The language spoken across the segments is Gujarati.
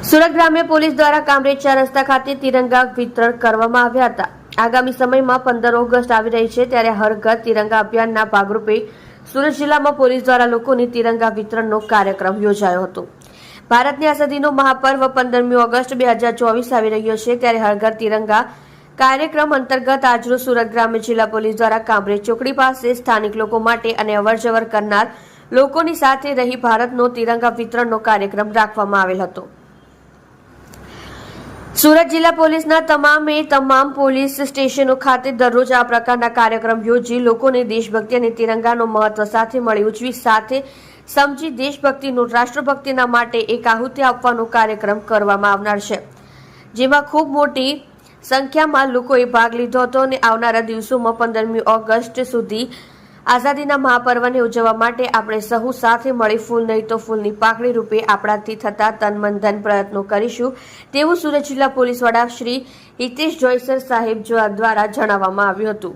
સુરત ગ્રામ્ય પોલીસ દ્વારા કામરેજ 4 રસ્તા ખાતે તિરંગા વિતરણ કરવામાં આવ્યા હતા। આગામી સમયમાં 15 ઓગસ્ટ આવી રહી છે, ત્યારે હર ઘર તિરંગા અભિયાનના ભાગરૂપે સુરત જિલ્લામાં પોલીસ દ્વારા લોકોને તિરંગા વિતરણનો કાર્યક્રમ યોજાયો હતો। ભારતની આઝાદીનો મહાપર્વ 15મી ઓગસ્ટ 2024 આવી રહ્યો છે, ત્યારે હર ઘર તિરંગા કાર્યક્રમ અંતર્ગત આજરોજ સુરત ગ્રામ્ય જિલ્લા પોલીસ દ્વારા કામરેજ ચોકડી પાસે સ્થાનિક લોકો માટે અને અવરજવર કરનાર લોકોની સાથે રહી ભારતનો તિરંગા વિતરણનો કાર્યક્રમ રાખવામાં આવેલ હતો। સુરત જિલ્લા પોલીસના તમામ પોલીસ સ્ટેશનો ખાતે દરરોજ આ પ્રકારના કાર્યક્રમ યોજી લોકોને દેશભક્તિ અને તિરંગાનો મહત્વ સાથે મળી ઉજવી સાથે સમજી દેશભક્તિનો રાષ્ટ્રભક્તિના માટે એક આહુતિ આપવાનો કાર્યક્રમ કરવામાં આવનાર છે, જેમાં ખૂબ મોટી સંખ્યામાં લોકોએ ભાગ લીધો હતો અને આવનારા દિવસોમાં 15મી ઓગસ્ટ સુધી આઝાદીના મહાપર્વને ઉજવવા માટે આપણે સહુ સાથે મળી ફૂલ નહીં તો ફૂલની પાકડી રૂપે આપણાથી થતા તન મન ધન પ્રયત્નો કરીશું, તેવું સુરત જિલ્લા પોલીસ વડા શ્રી હિતેશ જોયસર સાહેબ દ્વારા જણાવવામાં આવ્યું હતું।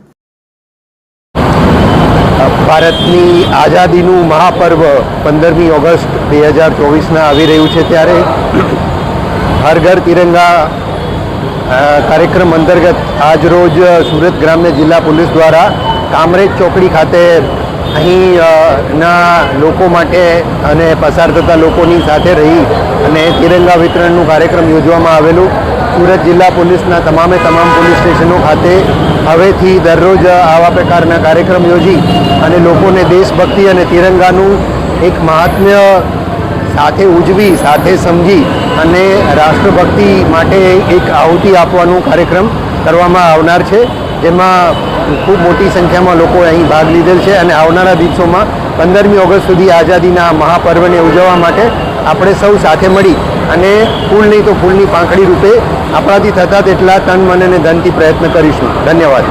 ભારતની આઝાદીનું મહાપર્વ 15મી ઓગસ્ટ 2024ના આવી રહ્યું છે, ત્યારે હર ઘર તિરંગા કાર્યક્રમ અંતર્ગત આજરોજ સુરત ગ્રામ્ય જિલ્લા પોલીસ દ્વારા કામરેજ ચોકડી ખાતે અહીંના લોકો માટે અને પસાર થતા લોકોની સાથે રહી અને તિરંગા વિતરણનું કાર્યક્રમ યોજવામાં આવેલું। સુરત જિલ્લા પોલીસના તમામ પોલીસ સ્ટેશનો ખાતે હવેથી દરરોજ આવા પ્રકારના કાર્યક્રમ યોજી અને લોકોને દેશભક્તિ અને તિરંગાનું એક મહાત્મ્ય સાથે ઉજવી સાથે સમજી અને રાષ્ટ્રભક્તિ માટે એક આહુતિ આપવાનો કાર્યક્રમ કરવામાં આવનાર છે, જેમાં ખૂબ મોટી સંખ્યામાં લોકો અહીં ભાગ લીધેલ છે અને આવનારા દિવસોમાં 15મી ઓગસ્ટ સુધી આઝાદીના મહાપર્વને ઉજવવા માટે આપણે સૌ સાથે મળી અને ફૂલ નહીં તો ફૂલની પાંખડી રૂપે આપણાથી થતા તેટલા તન મન અને ધનથી પ્રયત્ન કરીશું। ધન્યવાદ।